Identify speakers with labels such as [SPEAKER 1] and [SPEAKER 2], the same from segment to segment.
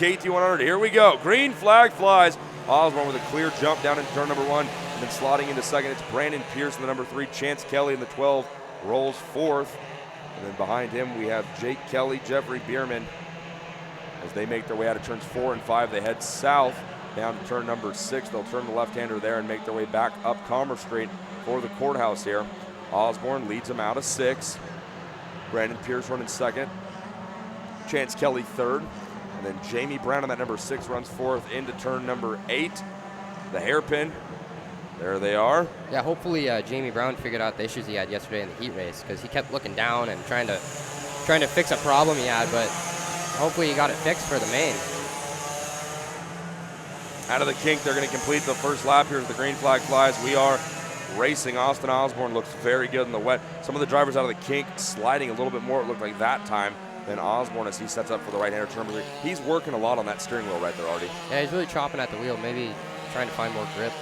[SPEAKER 1] KT100, here we go. Green flag flies. Osborne with a clear jump down into turn number 1, and then slotting into second. It's Brandon Pierce in the number 3. Chance Kelly in the 12 rolls 4th. And then behind him we have Jake Kelly, Jeffrey Bierman. As they make their way out of turns 4 and 5, they head south down to turn number 6. They'll turn the left-hander there and make their way back up Commerce Street for the courthouse here. Osborne leads them out of 6. Brandon Pierce running second. Chance Kelly third. And then Jamie Brown on that number 6 runs 4th into turn number 8. The hairpin. There they are.
[SPEAKER 2] Yeah, hopefully Jamie Brown figured out the issues he had yesterday in the heat race, because he kept looking down and trying to fix a problem he had, but hopefully he got it fixed for the main.
[SPEAKER 1] Out of the kink, they're going to complete the first lap here as the green flag flies. We are racing. Austin Osborne looks very good in the wet. Some of the drivers out of the kink sliding a little bit more, it looked like that time, than Osborne as he sets up for the right-hander turn number 3. He's working a lot on that steering wheel right there, Artie.
[SPEAKER 2] Yeah, he's really chopping at the wheel, maybe trying to find more grip.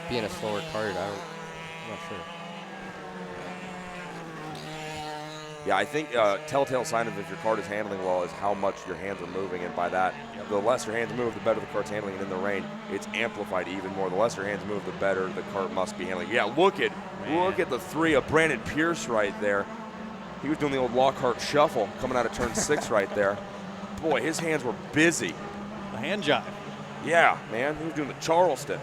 [SPEAKER 2] Being a slower kart, I'm not sure.
[SPEAKER 1] Yeah, I think telltale sign of if your kart is handling well is how much your hands are moving, and by that, the less your hands move, the better the kart's handling, and in the rain, it's amplified even more. The less your hands move, the better the kart must be handling. Yeah, look at the 3 of Brandon Pierce right there. He was doing the old Lockhart shuffle coming out of turn 6 right there. Boy, his hands were busy.
[SPEAKER 3] The hand jive.
[SPEAKER 1] Yeah, man, he was doing the Charleston.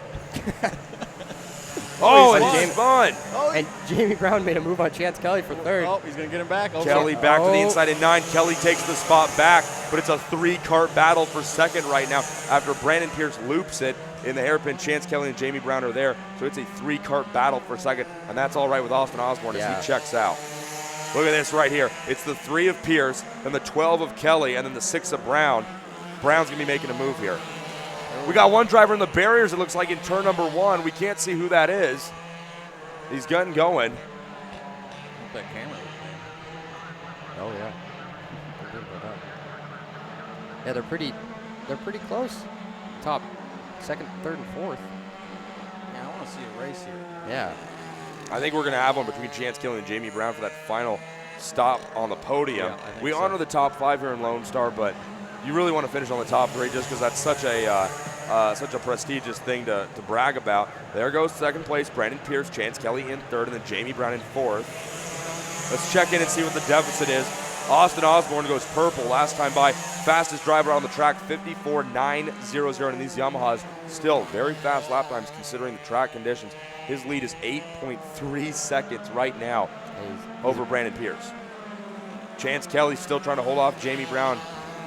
[SPEAKER 1] Oh, it's fun.
[SPEAKER 2] Oh, and Jamie Brown made a move on Chance Kelly for 3rd.
[SPEAKER 3] Oh, he's going to get him back. Okay.
[SPEAKER 1] Kelly back to the inside in 9. Kelly takes the spot back, but it's a 3-kart battle for 2nd right now after Brandon Pierce loops it in the hairpin. Chance Kelly and Jamie Brown are there, so it's a 3-kart battle for 2nd, and that's all right with Austin Osborne as he checks out. Look at this right here. It's the 3 of Pierce, then the 12 of Kelly, and then the 6 of Brown. Brown's going to be making a move here. We got one driver in the barriers, it looks like, in turn number 1. We can't see who that is. He's getting going.
[SPEAKER 3] That camera.
[SPEAKER 2] Oh, yeah. Yeah, they're pretty close. Top 2nd, 3rd, and 4th.
[SPEAKER 3] Yeah, I want to see a race here.
[SPEAKER 2] Yeah.
[SPEAKER 1] I think we're going to have one between Chance Kelly and Jamie Brown for that final stop on the podium.
[SPEAKER 3] Yeah,
[SPEAKER 1] we honor the top 5 here in Lone Star, but you really want to finish on the top 3 just because that's such a prestigious thing to brag about. There goes 2nd place, Brandon Pierce, Chance Kelly in 3rd, and then Jamie Brown in 4th. Let's check in and see what the deficit is. Austin Osborne goes purple last time by. Fastest driver on the track, 54.900, and these Yamahas still very fast lap times considering the track conditions. His lead is 8.3 seconds right now over Brandon Pierce. Chance Kelly still trying to hold off Jamie Brown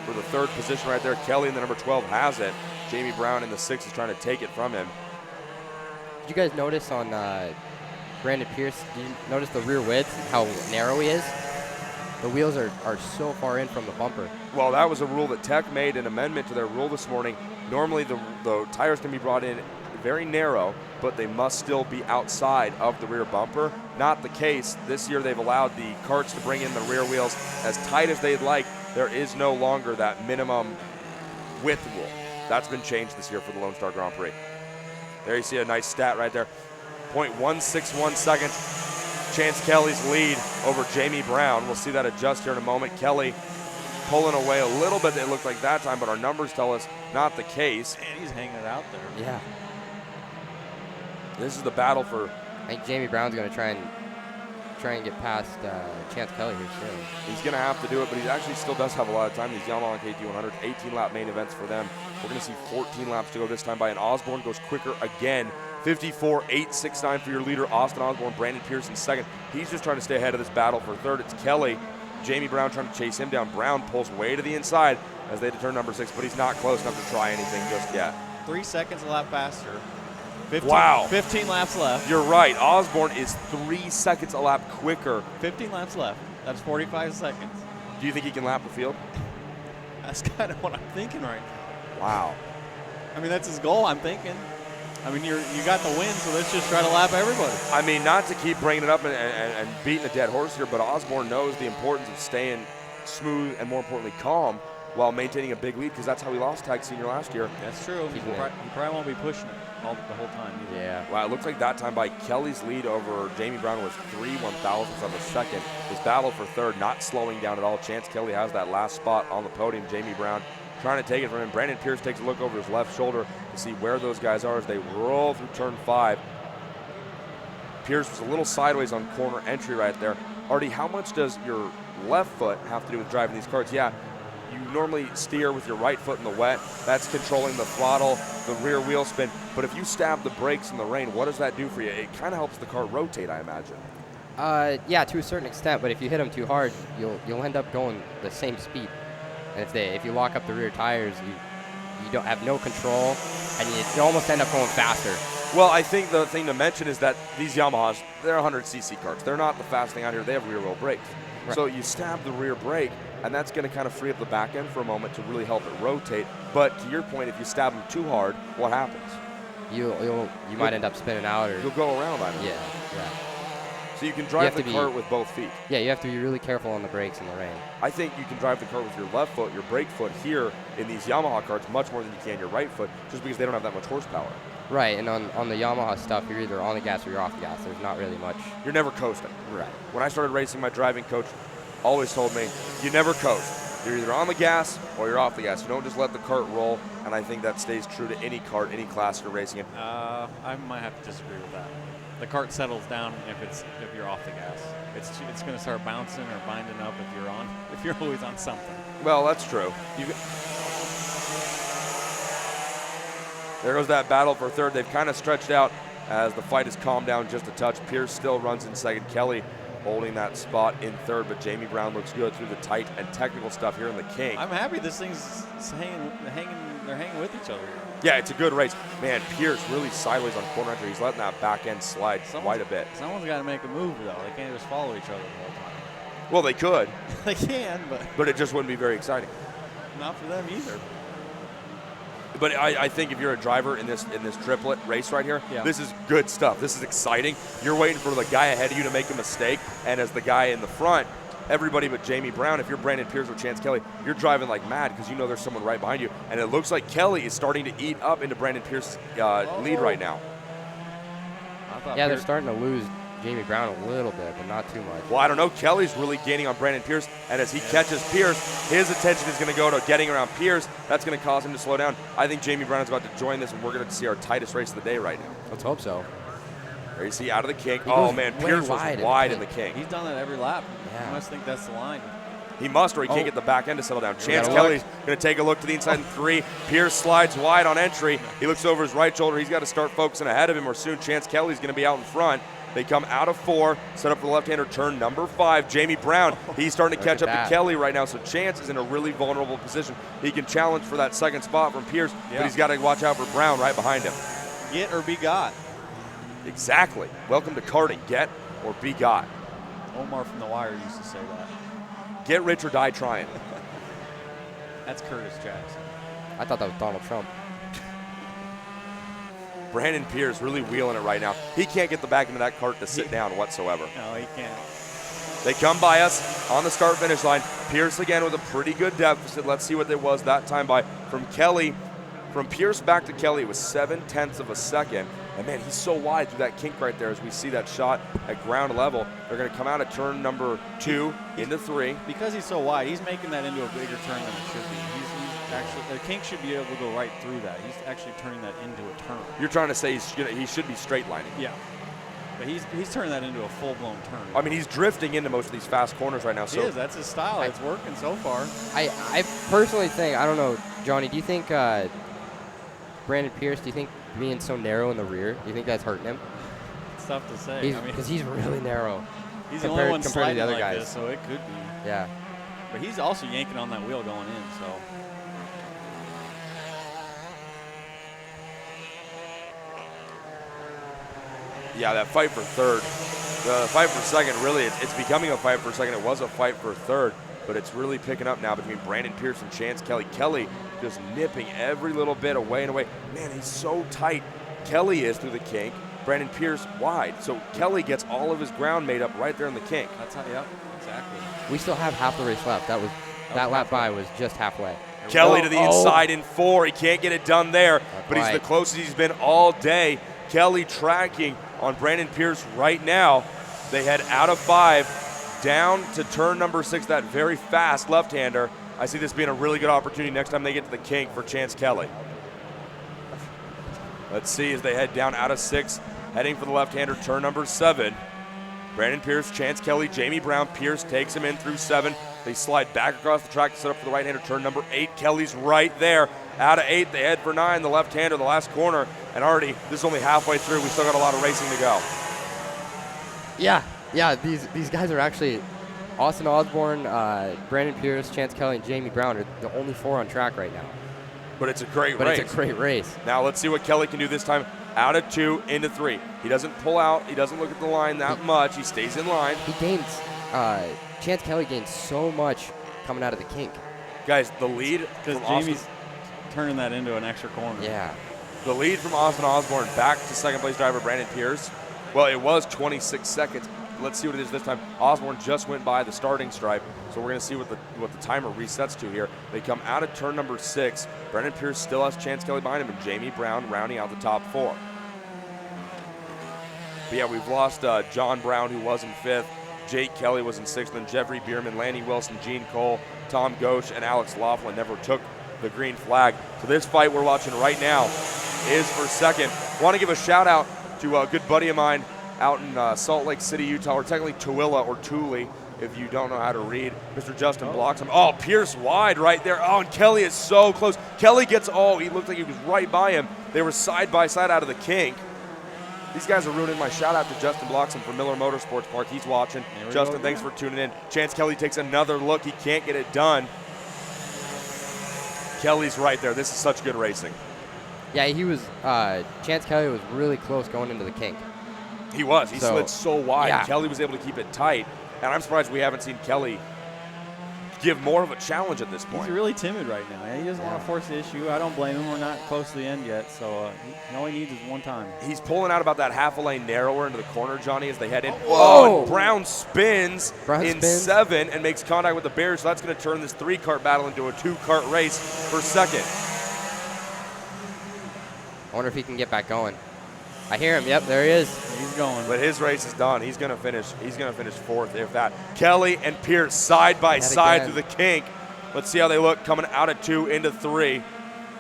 [SPEAKER 1] for the 3rd position right there. Kelly in the number 12 has it. Jamie Brown in the 6 is trying to take it from him.
[SPEAKER 2] Did you guys notice on Brandon Pierce, did you notice the rear width, how narrow he is? The wheels are so far in from the bumper.
[SPEAKER 1] Well, that was a rule that Tech made an amendment to their rule this morning. Normally the tires can be brought in very narrow, but they must still be outside of the rear bumper. Not the case. This year they've allowed the karts to bring in the rear wheels as tight as they'd like. There is no longer that minimum width rule. That's been changed this year for the Lone Star Grand Prix. There you see a nice stat right there. 0.161 seconds. Chance Kelly's lead over Jamie Brown. We'll see that adjust here in a moment. Kelly pulling away a little bit, it looked like that time, but our numbers tell us not the case.
[SPEAKER 3] And he's hanging it out there.
[SPEAKER 2] Yeah.
[SPEAKER 1] This is the battle for...
[SPEAKER 2] I think Jamie Brown's going to try and get past Chance Kelly here soon.
[SPEAKER 1] He's going to have to do it, but he actually still does have a lot of time. These Yamaha KT100, 18-lap main events for them. We're going to see 14 laps to go this time by, and Osborne goes quicker again. 54.869 for your leader, Austin Osborne. Brandon Pierce in 2nd. He's just trying to stay ahead of this battle for 3rd. It's Kelly. Jamie Brown trying to chase him down. Brown pulls way to the inside as they turn number 6, but he's not close enough to try anything just yet.
[SPEAKER 3] 3 seconds a lap faster. 15 laps left.
[SPEAKER 1] You're right. Osborne is 3 seconds a lap quicker.
[SPEAKER 3] 15 laps left. That's 45 seconds.
[SPEAKER 1] Do you think he can lap the field?
[SPEAKER 3] That's kind of what I'm thinking right now.
[SPEAKER 1] Wow.
[SPEAKER 3] I mean, that's his goal, I'm thinking. I mean, you got the win, so let's just try to lap everybody.
[SPEAKER 1] I mean, not to keep bringing it up and beating a dead horse here, but Osborne knows the importance of staying smooth and, more importantly, calm while maintaining a big lead, because that's how he lost Tag Senior last year.
[SPEAKER 3] That's true. He probably won't be pushing it the whole time either.
[SPEAKER 2] Yeah.
[SPEAKER 1] Wow, it looks like that time by Kelly's lead over Jamie Brown was 3/1000ths of a second. His battle for third not slowing down at all. Chance Kelly has that last spot on the podium. Jamie Brown trying to take it from him. Brandon Pierce takes a look over his left shoulder to see where those guys are as they roll through turn 5. Pierce was a little sideways on corner entry right there. Artie, how much does your left foot have to do with driving these karts? Yeah, you normally steer with your right foot in the wet. That's controlling the throttle, the rear wheel spin. But if you stab the brakes in the rain, what does that do for you? It kind of helps the car rotate, I imagine.
[SPEAKER 2] Yeah, to a certain extent, but if you hit them too hard, you'll end up going the same speed. And if you lock up the rear tires, you don't have no control, and you almost end up going faster.
[SPEAKER 1] Well, I think the thing to mention is that these Yamahas, they're 100cc karts. They're not the fast thing out here. They have rear wheel brakes.
[SPEAKER 2] Right.
[SPEAKER 1] So you stab the rear brake, and that's going to kind of free up the back end for a moment to really help it rotate. But to your point, if you stab them too hard, what happens?
[SPEAKER 2] You might end up spinning out, or
[SPEAKER 1] You'll go around on it.
[SPEAKER 2] yeah.
[SPEAKER 1] So you can drive the kart with both feet.
[SPEAKER 2] Yeah, you have to be really careful on the brakes in the rain.
[SPEAKER 1] I think you can drive the kart with your left foot, your brake foot here in these Yamaha karts much more than you can your right foot, just because they don't have that much horsepower.
[SPEAKER 2] Right, and on the Yamaha stuff, you're either on the gas or you're off the gas. There's not really much.
[SPEAKER 1] You're never coasting.
[SPEAKER 2] Right.
[SPEAKER 1] When I started racing, my driving coach always told me, you never coast. You're either on the gas or you're off the gas. You don't just let the kart roll, and I think that stays true to any kart, any class you're racing in.
[SPEAKER 3] I might have to disagree with that. The kart settles down if you're off the gas. It's going to start bouncing or binding up if you're always on something.
[SPEAKER 1] Well, that's true. There goes that battle for third. They've kind of stretched out as the fight has calmed down just a touch. Pierce still runs in second. Kelly holding that spot in third, but Jamie Brown looks good through the tight and technical stuff here in the King.
[SPEAKER 3] I'm happy this thing's hanging. They're hanging with each other here.
[SPEAKER 1] Yeah, it's a good race. Man, Pierce really sideways on corner entry. He's letting that back end slide quite a bit.
[SPEAKER 3] Someone's got to make a move, though. They can't just follow each other the whole time.
[SPEAKER 1] Well, they could.
[SPEAKER 3] They can,
[SPEAKER 1] but it just wouldn't be very exciting.
[SPEAKER 3] Not for them either.
[SPEAKER 1] But I think if you're a driver in this triplet race right here, This is good stuff. This is exciting. You're waiting for the guy ahead of you to make a mistake, and as the guy in the front, everybody but Jamie Brown, if you're Brandon Pierce or Chance Kelly, you're driving like mad because you know there's someone right behind you, and it looks like Kelly is starting to eat up into Brandon Pierce's lead right now.
[SPEAKER 2] Yeah, they're starting to lose Jamie Brown a little bit, but not too much.
[SPEAKER 1] Well, I don't know. Kelly's really gaining on Brandon Pierce, and as he catches Pierce, his attention is going to go to getting around Pierce. That's going to cause him to slow down. I think Jamie Brown is about to join this, and we're going to see our tightest race of the day right now.
[SPEAKER 2] Let's hope so.
[SPEAKER 1] There you see out of the King. Oh, man, Pierce was wide in the King.
[SPEAKER 3] He's done that every lap. Yeah. You must think that's the line.
[SPEAKER 1] He must, or he can't get the back end to settle down. Chance Kelly's going to take a look to the inside in 3. Pierce slides wide on entry. He looks over his right shoulder. He's got to start focusing ahead of him, or soon Chance Kelly's going to be out in front. They come out of 4, set up for the left-hander turn number 5. Jamie Brown, he's starting to catch up to Kelly right now, so Chance is in a really vulnerable position. He can challenge for that second spot from Pierce, but he's got to watch out for Brown right behind him.
[SPEAKER 3] Get or be got.
[SPEAKER 1] Exactly. Welcome to karting. Get or be got.
[SPEAKER 3] Omar from The Wire used to say that.
[SPEAKER 1] Get rich or die trying.
[SPEAKER 3] That's Curtis Jackson.
[SPEAKER 2] I thought that was Donald Trump.
[SPEAKER 1] Brandon Pierce really wheeling it right now. He can't get the back end of that cart to sit down whatsoever.
[SPEAKER 3] No, he can't.
[SPEAKER 1] They come by us on the start-finish line. Pierce again with a pretty good deficit. Let's see what it was that time by from Kelly. From Pierce back to Kelly, it was 0.7 of a second. And, man, he's so wide through that kink right there as we see that shot at ground level. They're going to come out of turn number 2 into 3.
[SPEAKER 3] Because he's so wide, he's making that into a bigger turn than it should be. Actually, the kink should be able to go right through that. He's actually turning that into a turn.
[SPEAKER 1] You're trying to say he should be straight lining.
[SPEAKER 3] Yeah. But he's turning that into a full-blown turn.
[SPEAKER 1] I mean, he's drifting into most of these fast corners right now.
[SPEAKER 3] He is. That's his style. It's working so far.
[SPEAKER 2] I personally think, I don't know, Johnny, do you think Brandon Pierce, do you think being so narrow in the rear, do you think that's hurting him?
[SPEAKER 3] It's tough to say.
[SPEAKER 2] Because he's really narrow.
[SPEAKER 3] He's the only one
[SPEAKER 2] compared to the other
[SPEAKER 3] like
[SPEAKER 2] guys.
[SPEAKER 3] This, so it could be.
[SPEAKER 2] Yeah.
[SPEAKER 3] But he's also yanking on that wheel going in, so.
[SPEAKER 1] Yeah, that fight for third. The fight for second, really, it's becoming a fight for second. It was a fight for third, but it's really picking up now between Brandon Pierce and Chance Kelly. Kelly just nipping every little bit away and away. Man, he's so tight. Kelly is through the kink. Brandon Pierce wide. So Kelly gets all of his ground made up right there in the kink.
[SPEAKER 3] That's how, yep, exactly.
[SPEAKER 2] We still have half the race left. That That lap by was just halfway.
[SPEAKER 1] Kelly to the inside in 4. He can't get it done there, but he's the closest he's been all day. Kelly tracking on Brandon Pierce right now. They head out of 5, down to turn number 6, that very fast left-hander. I see this being a really good opportunity next time they get to the kink for Chance Kelly. Let's see as they head down out of 6, heading for the left-hander, turn number 7. Brandon Pierce, Chance Kelly, Jamie Brown. Pierce takes him in through 7. They slide back across the track to set up for the right-hander, turn number 8. Kelly's right there. Out of 8, they head for 9, the left-hander, the last corner. And already, this is only halfway through. We still got a lot of racing to go.
[SPEAKER 2] Yeah, these guys are actually Austin Osborne, Brandon Pierce, Chance Kelly, and Jamie Brown are the only 4 on track right now.
[SPEAKER 1] But it's a great race.
[SPEAKER 2] It's a great race.
[SPEAKER 1] Now let's see what Kelly can do this time. Out of 2, into 3. He doesn't pull out. He doesn't look at the line that much. He stays in line.
[SPEAKER 2] He gains, Chance Kelly gains so much coming out of the kink.
[SPEAKER 1] Guys, the lead
[SPEAKER 3] because Jamie's turning that into an extra corner.
[SPEAKER 2] Yeah.
[SPEAKER 1] The lead from Austin Osborne back to second-place driver Brandon Pierce. Well, it was 26 seconds. Let's see what it is this time. Osborne just went by the starting stripe, so we're going to see what the timer resets to here. They come out of turn number 6. Brandon Pierce still has Chance Kelly behind him, and Jamie Brown rounding out the top 4. But yeah, we've lost John Brown, who was in 5th. Jake Kelly was in 6th, and Jeffrey Bierman, Lanny Wilson, Gene Cole, Tom Ghosh, and Alex Laughlin never took the green flag. So this fight we're watching right now is for second. Want to give a shout out to a good buddy of mine out in Salt Lake City, Utah, or technically Tooele or Thule, if you don't know how to read. Mr. Justin blocks him. Oh, Pierce wide right there. Oh, and Kelly is so close. Kelly gets, he looked like he was right by him. They were side by side out of the kink. These guys are ruining my shout out to Justin Bloxham from Miller Motorsports Park. He's watching. Justin, thanks for tuning in. Chance Kelly takes another look. He can't get it done. Kelly's right there. This is such good racing.
[SPEAKER 2] Yeah, he was, Chance Kelly was really close going into the kink.
[SPEAKER 1] He was. He slid so wide.
[SPEAKER 2] Yeah.
[SPEAKER 1] Kelly was able to keep it tight. And I'm surprised we haven't seen Kelly give more of a challenge at this point.
[SPEAKER 3] He's really timid right now. He doesn't want to force the issue. I don't blame him. We're not close to the end yet, so all he needs is one time.
[SPEAKER 1] He's pulling out about that half a lane narrower into the corner, Johnny, as they head in.
[SPEAKER 2] Whoa!
[SPEAKER 1] And Brown spins in 7 and makes contact with the barrier, so that's going to turn this 3-kart battle into a 2-kart race for second.
[SPEAKER 2] I wonder if he can get back going. I hear him. Yep, there he is.
[SPEAKER 3] He's going.
[SPEAKER 1] But his race is done. He's going to finish. He's going to finish 4th, if that. Kelly and Pierce side by side through the kink. Let's see how they look coming out of 2 into 3.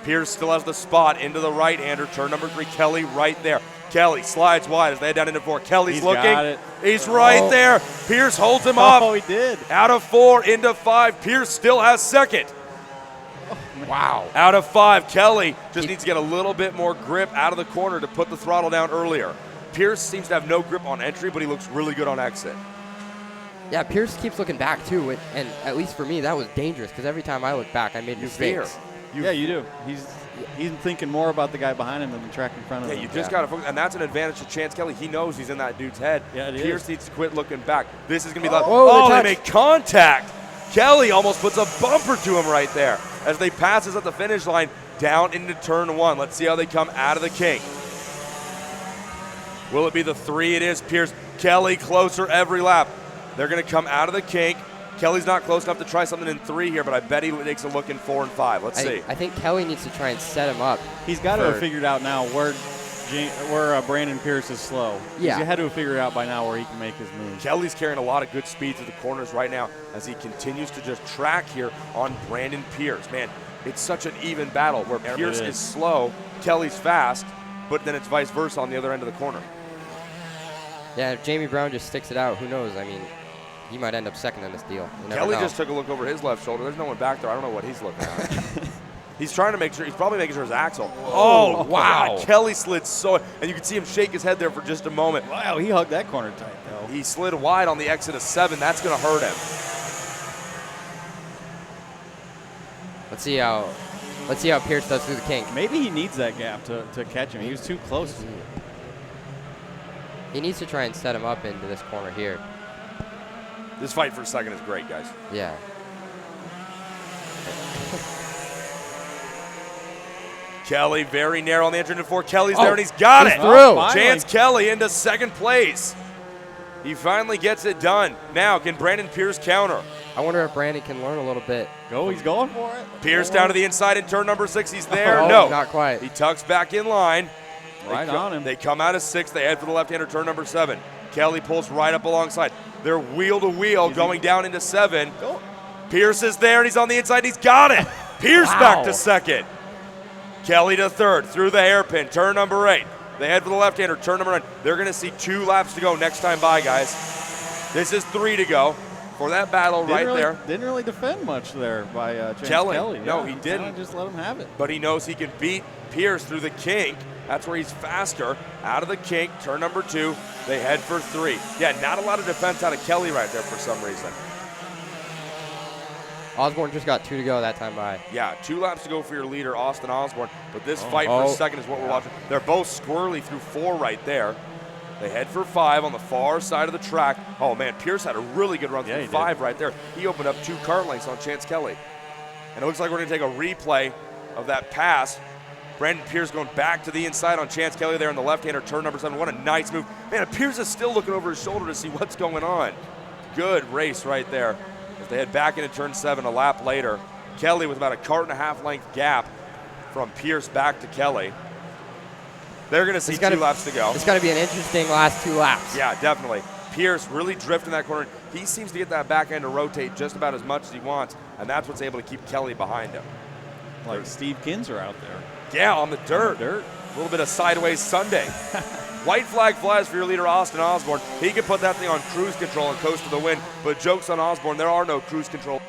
[SPEAKER 1] Pierce still has the spot into the right-hander. Turn number 3. Kelly right there. Kelly slides wide as they head down into 4. Kelly's looking.
[SPEAKER 3] Got it.
[SPEAKER 1] He's right there. Pierce holds him up.
[SPEAKER 3] Oh, he did.
[SPEAKER 1] Out of 4 into 5. Pierce still has second.
[SPEAKER 2] Wow.
[SPEAKER 1] Out of 5, Kelly just needs to get a little bit more grip out of the corner to put the throttle down earlier. Pierce seems to have no grip on entry, but he looks really good on exit.
[SPEAKER 2] Yeah, Pierce keeps looking back too, and at least for me, that was dangerous because every time I look back, I made mistakes.
[SPEAKER 3] Yeah, you do. He's thinking more about the guy behind him than the track in front of him.
[SPEAKER 1] Yeah, you just got to focus, and that's an advantage to Chance Kelly. He knows he's in that dude's head.
[SPEAKER 3] Yeah,
[SPEAKER 1] Pierce needs to quit looking back. This is going to be they make contact. Kelly almost puts a bumper to him right there as they passes at the finish line down into turn 1. Let's see how they come out of the kink. Will it be the 3? It is. Pierce. Kelly closer every lap. They're going to come out of the kink. Kelly's not close enough to try something in 3 here, but I bet he takes a look in 4 and 5. Let's see.
[SPEAKER 2] I think Kelly needs to try and set him up.
[SPEAKER 3] He's got to have figured out now where Brandon Pierce is slow.
[SPEAKER 2] Yeah.
[SPEAKER 3] He had to have figured out by now where he can make his move.
[SPEAKER 1] Kelly's carrying a lot of good speed through the corners right now as he continues to just track here on Brandon Pierce. Man, it's such an even battle where Pierce is slow, Kelly's fast, but then it's vice versa on the other end of the corner.
[SPEAKER 2] Yeah, if Jamie Brown just sticks it out, who knows? I mean, he might end up second in this deal.
[SPEAKER 1] Kelly just took a look over his left shoulder. There's no one back there. I don't know what he's looking at. He's trying to make sure. He's probably making sure his axle. Oh, wow. God, Kelly slid so, and you can see him shake his head there for just a moment.
[SPEAKER 3] Wow, he hugged that corner tight, though.
[SPEAKER 1] He slid wide on the exit of 7. That's going to hurt him.
[SPEAKER 2] Let's see how Pierce does through the kink.
[SPEAKER 3] Maybe he needs that gap to catch him. He was too close.
[SPEAKER 2] He needs to try and set him up into this corner here.
[SPEAKER 1] This fight for second is great, guys.
[SPEAKER 2] Yeah.
[SPEAKER 1] Kelly very narrow on the entry into 4. Kelly's there and he's got it.
[SPEAKER 2] Through.
[SPEAKER 1] Chance Kelly into second place. He finally gets it done. Now, can Brandon Pierce counter?
[SPEAKER 2] I wonder if Brandon can learn a little bit.
[SPEAKER 3] He's going for it.
[SPEAKER 1] Pierce down to the inside in turn number 6. He's there.
[SPEAKER 2] Oh,
[SPEAKER 1] no.
[SPEAKER 2] not quite.
[SPEAKER 1] He tucks back in line.
[SPEAKER 3] Right on him.
[SPEAKER 1] They come out of 6. They head for the left-hander, turn number 7. Kelly pulls right up alongside. They're wheel to wheel going down into 7.
[SPEAKER 3] Go.
[SPEAKER 1] Pierce is there, and he's on the inside. He's got it. Pierce back to 2nd. Kelly to 3rd through the hairpin, turn number 8. They head for the left-hander, turn number 9. They're going to see 2 laps to go next time by, guys. This is 3 to go for that battle there.
[SPEAKER 3] Didn't really defend much there by Chance Kelly.
[SPEAKER 1] No, he didn't.
[SPEAKER 3] Kinda just let him have it.
[SPEAKER 1] But he knows he can beat Pierce through the kink. That's where he's faster. Out of the kink, turn number 2. They head for 3. Yeah, not a lot of defense out of Kelly right there for some reason.
[SPEAKER 2] Osborne just got 2 to go that time by.
[SPEAKER 1] Yeah, 2 laps to go for your leader, Austin Osborne. But this fight for 2nd is what we're watching. They're both squirrely through 4 right there. They head for 5 on the far side of the track. Oh, man, Pierce had a really good run through 5 right there. He opened up 2 kart lengths on Chance Kelly. And it looks like we're going to take a replay of that pass. Brandon Pierce going back to the inside on Chance Kelly there in the left-hander, turn number 7. What a nice move. Man, Pierce is still looking over his shoulder to see what's going on. Good race right there. As they head back into turn 7 a lap later. Kelly with about a 1.5 length gap from Pierce back to Kelly. They're going to see 2 laps to go.
[SPEAKER 2] It's going to be an interesting last 2 laps.
[SPEAKER 1] Yeah, definitely. Pierce really drifting that corner. He seems to get that back end to rotate just about as much as he wants, and that's what's able to keep Kelly behind him.
[SPEAKER 3] Like Steve Kinser out there.
[SPEAKER 1] Yeah, on the dirt. A little bit of sideways Sunday. White flag flies for your leader, Austin Osborne. He can put that thing on cruise control and coast to the win, but joke's on Osborne. There are no cruise control,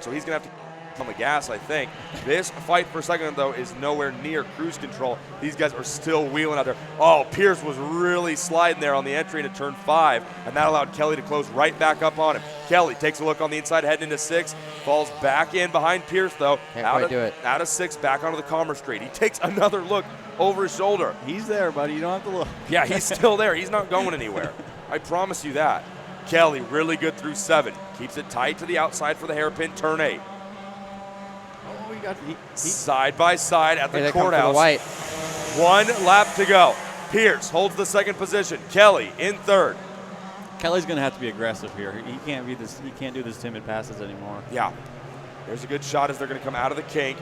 [SPEAKER 1] so he's going to have to on the gas, I think. This fight for 2nd, though, is nowhere near cruise control. These guys are still wheeling out there. Oh, Pierce was really sliding there on the entry into turn 5, and that allowed Kelly to close right back up on him. Kelly takes a look on the inside, heading into 6, falls back in behind Pierce, though.
[SPEAKER 2] Can't quite do it.
[SPEAKER 1] Out of 6, back onto the Commerce Street. He takes another look over his shoulder.
[SPEAKER 3] He's there, buddy. You don't have to look.
[SPEAKER 1] Yeah, he's still there. He's not going anywhere. I promise you that. Kelly really good through 7. Keeps it tight to the outside for the hairpin, turn 8. Side by side at the courthouse. 1 lap to go. Pierce holds the 2nd position. Kelly in 3rd.
[SPEAKER 3] Kelly's going to have to be aggressive here. He can't be this. He can't do this timid passes anymore.
[SPEAKER 1] Yeah. There's a good shot as they're going to come out of the kink.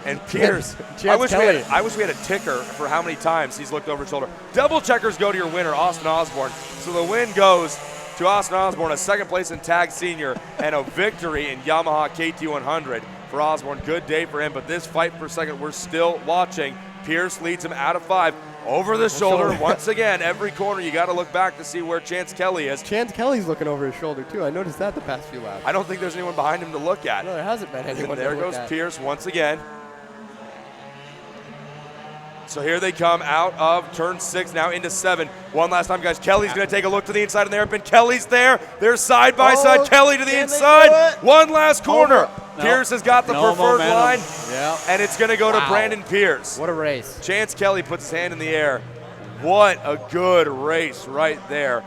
[SPEAKER 1] And Pierce, I wish we had a ticker for how many times he's looked over his shoulder. Double checkers go to your winner, Austin Osborne. So the win goes to Austin Osborne, a 2nd place in Tag Senior, and a victory in Yamaha KT100 for Osborne. Good day for him, but this fight for 2nd, we're still watching. Pierce leads him out of 5. Over the shoulder, once again, every corner you got to look back to see where Chance Kelly is.
[SPEAKER 2] Chance Kelly's looking over his shoulder, too. I noticed that the past few laps.
[SPEAKER 1] I don't think there's anyone behind him to look at.
[SPEAKER 2] No, there hasn't been anyone
[SPEAKER 1] There goes Pierce once again. So here they come out of turn 6, now into 7. One last time, guys. Kelly's going to take a look to the inside of the hairpin. Kelly's there. They're side by side. Kelly to the inside. One last corner. Pierce has got the preferred line, and it's going to go to Brandon Pierce.
[SPEAKER 2] What a race.
[SPEAKER 1] Chance Kelly puts his hand in the air. What a good race right there.